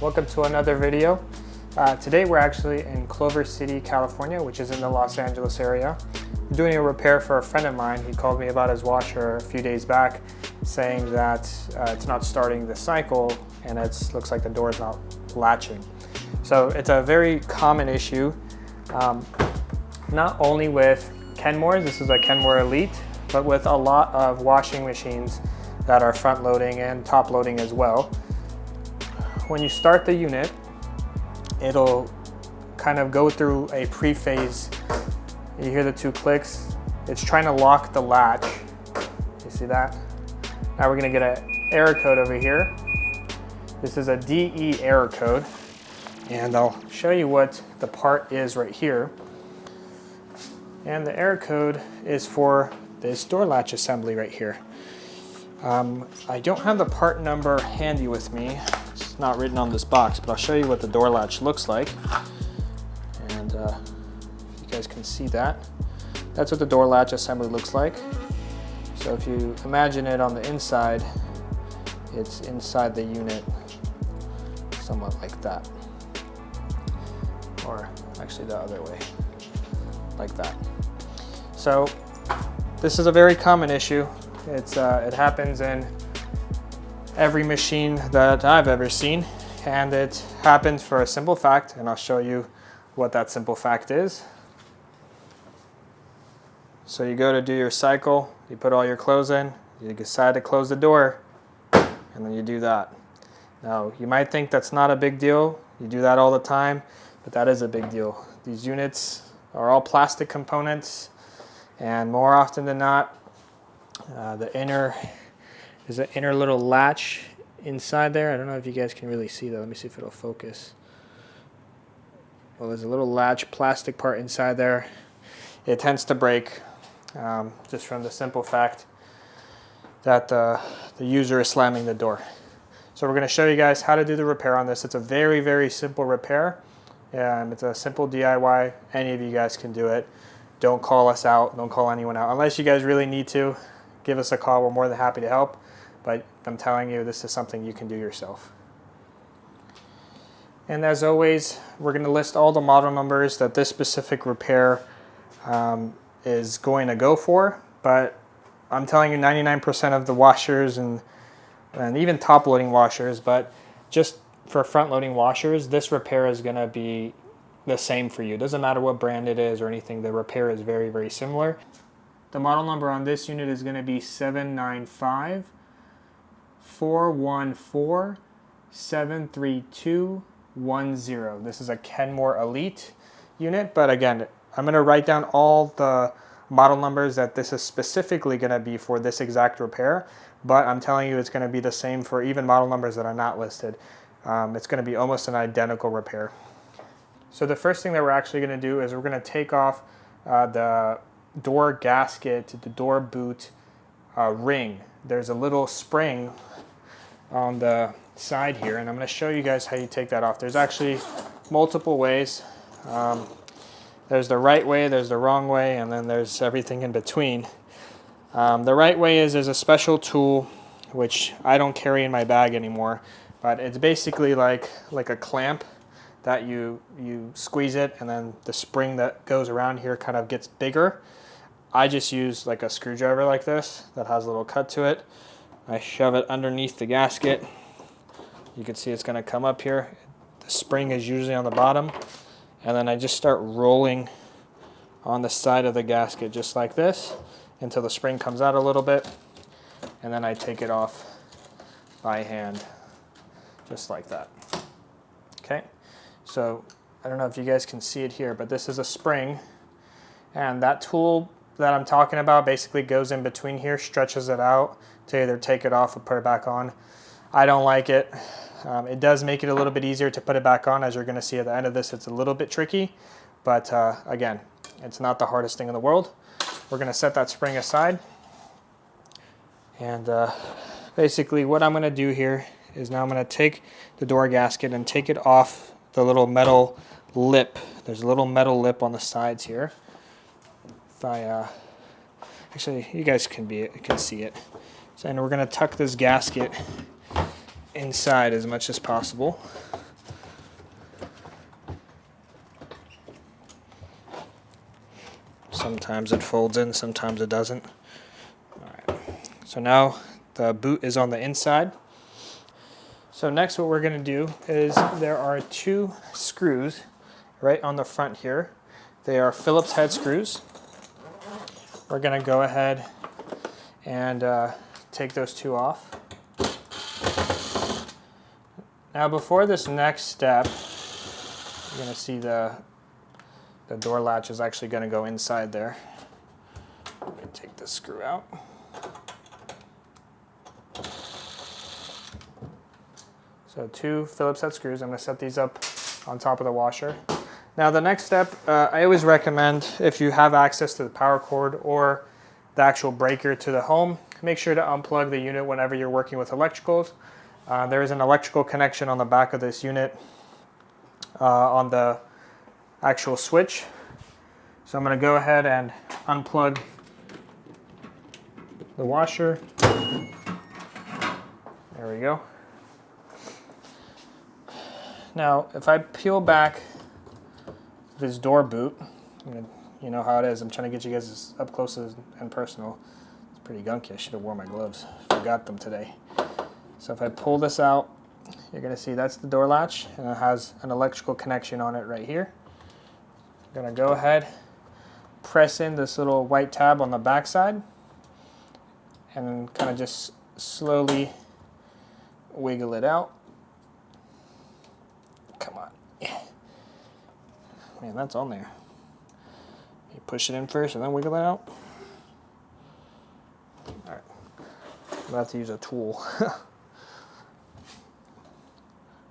Welcome to another video. Today we're actually in Culver City, California, which is in the Los Angeles area. I'm doing a repair for a friend of mine. He called me about his washer a few days back saying that it's not starting the cycle and it looks like the door is not latching. So it's a very common issue, not only with Kenmore, this is a Kenmore Elite, but with a lot of washing machines that are front loading and top loading as well. When you start the unit, it'll kind of go through a pre-phase. You hear the two clicks. It's trying to lock the latch. You see that? Now we're gonna get an error code over here. This is a DE error code, and I'll show you what the part is right here. And the error code is for this door latch assembly right here. I don't have the part number handy with me. It's not written on this box, but I'll show you what the door latch looks like. And you guys can see that. That's what the door latch assembly looks like. So if you imagine it on the inside, it's inside the unit, somewhat like that. Or actually the other way, like that. So this is a very common issue. It happens in every machine that I've ever seen, and it happens for a simple fact, and I'll show you what that simple fact is. So you go to do your cycle, you put all your clothes in, you decide to close the door, and then you do that. Now, you might think that's not a big deal, you do that all the time, but that is a big deal. These units are all plastic components, and more often than not, there's an inner little latch inside there. I don't know if you guys can really see that. Let me see if it'll focus. Well, there's a little latch plastic part inside there. It tends to break just from the simple fact that the user is slamming the door. So we're going to show you guys how to do the repair on this. It's a very, very simple repair. It's a simple DIY. Any of you guys can do it. Don't call us out. Don't call anyone out. Unless you guys really need to, give us a call. We're more than happy to help. But I'm telling you, this is something you can do yourself. And as always, we're going to list all the model numbers that this specific repair is going to go for. But I'm telling you, 99% of the washers and even top loading washers, but just for front loading washers, this repair is going to be the same for you. It doesn't matter what brand it is or anything. The repair is very, very similar. The model number on this unit is going to be 795-414-73210. This is a Kenmore Elite unit, but again, I'm going to write down all the model numbers that this is specifically going to be for this exact repair, but I'm telling you it's going to be the same for even model numbers that are not listed. It's going to be almost an identical repair. So the first thing that we're actually going to do is we're going to take off the door gasket, the door boot ring. There's a little spring on the side here, and I'm going to show you guys how you take that off. There's actually multiple ways. There's the right way, there's the wrong way, and then there's everything in between. The right way is there's a special tool which I don't carry in my bag anymore, but it's basically like a clamp that you squeeze it, and then the spring that goes around here kind of gets bigger. I just use like a screwdriver like this that has a little cut to it. I shove it underneath the gasket. You can see it's going to come up here. The spring is usually on the bottom, and then I just start rolling on the side of the gasket just like this until the spring comes out a little bit, and then I take it off by hand just like that. Okay, so I don't know if you guys can see it here, but this is a spring, and that tool that I'm talking about basically goes in between here, stretches it out to either take it off or put it back on. I don't like it. It does make it a little bit easier to put it back on. As you're going to see at the end of this, it's a little bit tricky, but again, it's not the hardest thing in the world. We're going to set that spring aside, and basically what I'm going to do here is now I'm going to take the door gasket and take it off the little metal lip. There's a little metal lip on the sides here. If I actually, you guys can see it. So, and we're going to tuck this gasket inside as much as possible. Sometimes it folds in, sometimes it doesn't. All right. So now the boot is on the inside. So next what we're going to do is there are 2 screws right on the front here. They are Phillips head screws. We're going to go ahead and take those 2 off. Now before this next step, you're going to see the door latch is actually going to go inside there. Let me take this screw out. So 2 Phillips head screws. I'm going to set these up on top of the washer. Now the next step, I always recommend if you have access to the power cord or the actual breaker to the home, make sure to unplug the unit whenever you're working with electricals. There is an electrical connection on the back of this unit on the actual switch. So I'm going to go ahead and unplug the washer. There we go. Now, if I peel back this door boot, you know how it is. I'm trying to get you guys as up close and personal. It's pretty gunky. I should have worn my gloves. Forgot them today. So if I pull this out, you're going to see that's the door latch, and it has an electrical connection on it right here. I'm going to go ahead, press in this little white tab on the back side, and then kind of just slowly wiggle it out. Come on. Yeah. Man, that's on there. You push it in first and then wiggle it out. All right. I'm going to have to use a tool.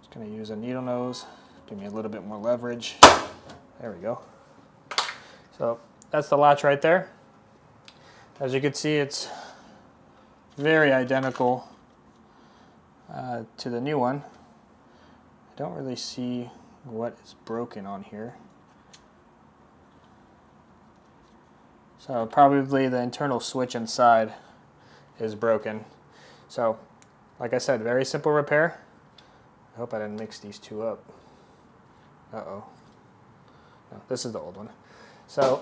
Just going to use a needle nose. Give me a little bit more leverage. There we go. So that's the latch right there. As you can see, it's very identical to the new one. I don't really see what is broken on here. So probably the internal switch inside is broken. So like I said, very simple repair. I hope I didn't mix these 2 up. Uh-oh. No, this is the old one. So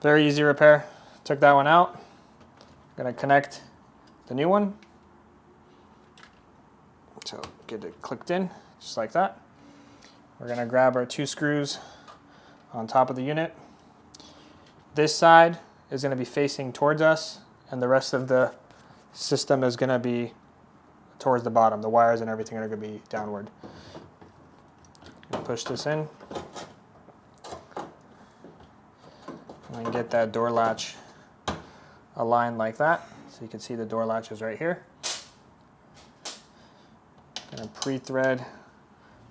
very easy repair. Took that one out. I'm going to connect the new one. So get it clicked in, just like that. We're going to grab our 2 screws on top of the unit. This side is going to be facing towards us, and the rest of the system is going to be towards the bottom. The wires and everything are going to be downward. Push this in, and then get that door latch aligned like that. So you can see the door latch is right here. Going to pre-thread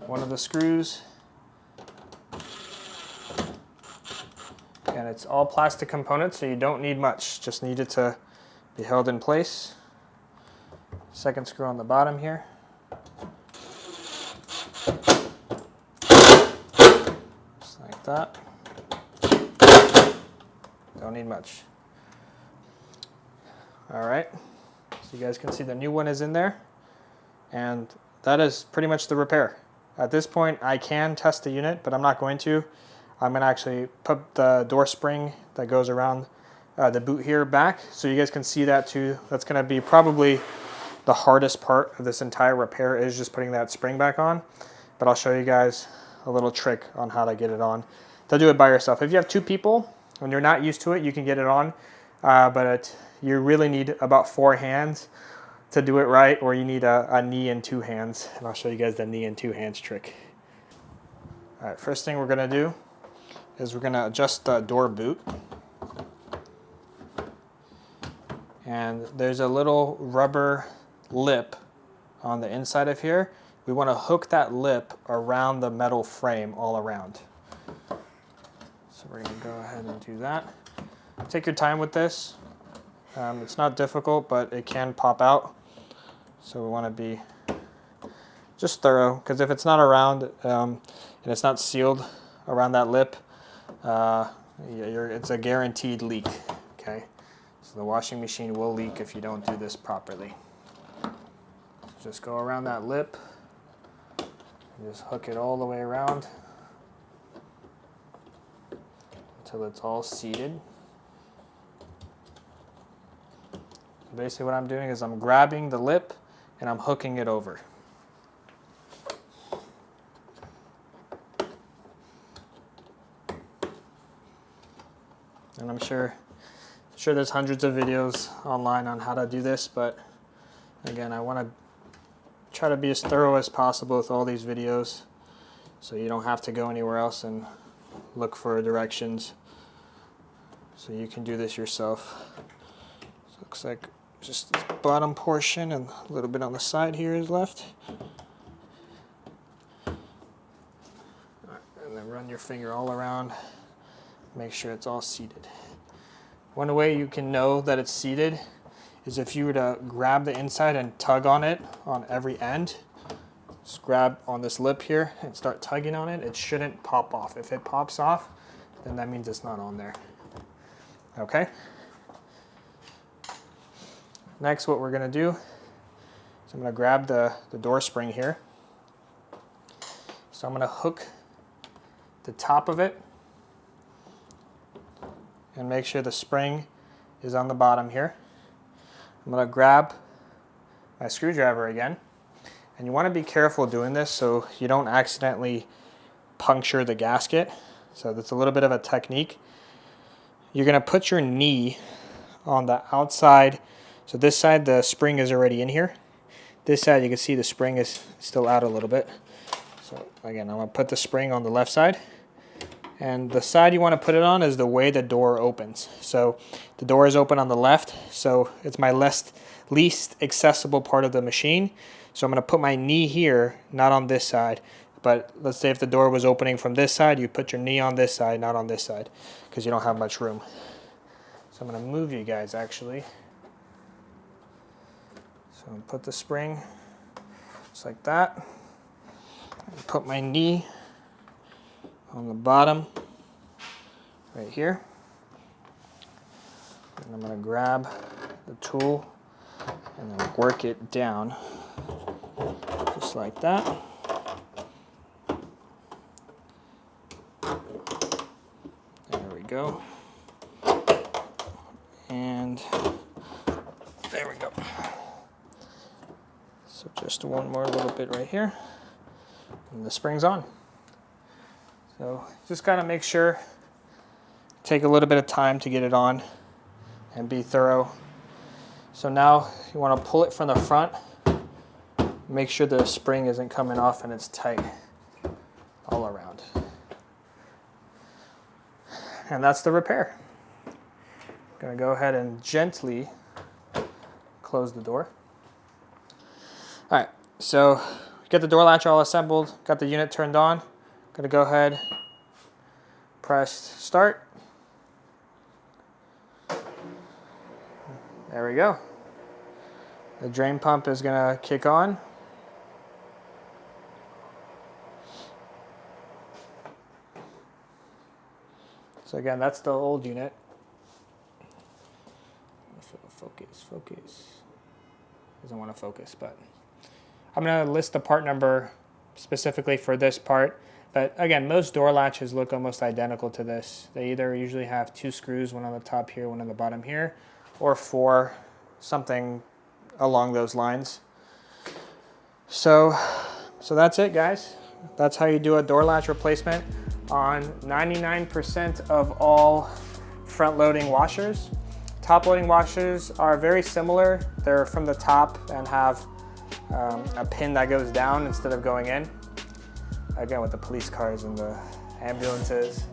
one of the screws. And it's all plastic components, so you don't need much. Just need it to be held in place. Second screw on the bottom here. Just like that. Don't need much. All right, so you guys can see the new one is in there. And that is pretty much the repair. At this point, I can test the unit, but I'm not going to. I'm going to actually put the door spring that goes around the boot here back, so you guys can see that too. That's going to be probably the hardest part of this entire repair, is just putting that spring back on. But I'll show you guys a little trick on how to get it on. To do it by yourself. If you have 2 people, when you're not used to it, you can get it on, but you really need about 4 hands to do it right, or you need a knee and 2 hands. And I'll show you guys the knee and 2 hands trick. All right, first thing we're gonna do is we're gonna adjust the door boot. And there's a little rubber lip on the inside of here. We wanna hook that lip around the metal frame all around. So we're gonna go ahead and do that. Take your time with this. It's not difficult, but it can pop out. So we want to be just thorough, because if it's not around and it's not sealed around that lip, it's a guaranteed leak. Okay, so the washing machine will leak if you don't do this properly. So just go around that lip and just hook it all the way around until it's all seated. Basically what I'm doing is I'm grabbing the lip and I'm hooking it over. And I'm sure there's hundreds of videos online on how to do this, but again, I want to try to be as thorough as possible with all these videos so you don't have to go anywhere else and look for directions. So you can do this yourself. So it looks like just this bottom portion and a little bit on the side here is left. And then run your finger all around. Make sure it's all seated. One way you can know that it's seated is if you were to grab the inside and tug on it on every end. Just grab on this lip here and start tugging on it. It shouldn't pop off. If it pops off, then that means it's not on there. Okay? Next, what we're going to do is I'm going to grab the door spring here. So I'm going to hook the top of it and make sure the spring is on the bottom here. I'm going to grab my screwdriver again. And you want to be careful doing this so you don't accidentally puncture the gasket. So that's a little bit of a technique. You're going to put your knee on the outside. So this side, the spring is already in here. This side, you can see the spring is still out a little bit. So again, I'm going to put the spring on the left side. And the side you want to put it on is the way the door opens. So the door is open on the left, so it's my least accessible part of the machine. So I'm going to put my knee here, not on this side. But let's say if the door was opening from this side, you put your knee on this side, not on this side, because you don't have much room. So I'm going to move you guys actually. So I'm going to put the spring just like that. And put my knee on the bottom right here. And I'm going to grab the tool and then work it down just like that. There we go. And there we go. So just one more little bit right here. And the spring's on. So just gotta make sure, take a little bit of time to get it on and be thorough. So now you want to pull it from the front, make sure the spring isn't coming off and it's tight all around. And that's the repair. Gonna go ahead and gently close the door. All right, so get the door latch all assembled, got the unit turned on. Gonna go ahead, press start. There we go. The drain pump is gonna kick on. So again, that's the old unit. Focus. Doesn't want to focus, but I'm gonna list the part number specifically for this part. But again, most door latches look almost identical to this. They either usually have 2 screws, one on the top here, one on the bottom here, or 4, something along those lines. So that's it, guys. That's how you do a door latch replacement on 99% of all front loading washers. Top loading washers are very similar. They're from the top and have a pin that goes down instead of going in. Again, with the police cars and the ambulances.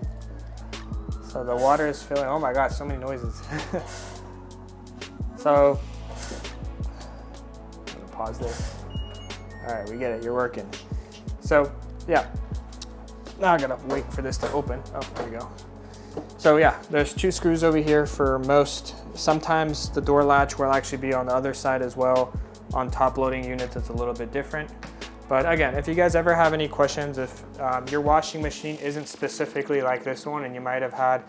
So the water is filling. Oh my God, so many noises. So, I'm gonna pause this. All right, we get it, you're working. So, yeah. Now I gotta wait for this to open. Oh, there we go. So yeah, there's 2 screws over here for most. Sometimes the door latch will actually be on the other side as well. On top loading units, it's a little bit different. But again, if you guys ever have any questions, if your washing machine isn't specifically like this one and you might have had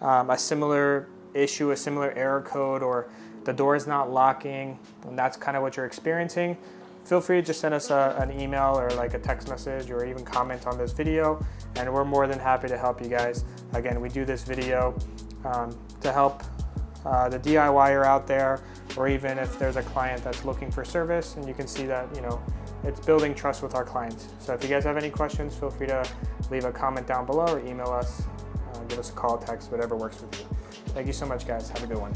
a similar issue, a similar error code, or the door is not locking, and that's kind of what you're experiencing, feel free to just send us an email or like a text message or even comment on this video, and we're more than happy to help you guys. Again, we do this video to help the DIYer out there, or even if there's a client that's looking for service, and you can see that, you know, it's building trust with our clients. So if you guys have any questions, feel free to leave a comment down below or email us, give us a call, text, whatever works with you. Thank you so much, guys. Have a good one.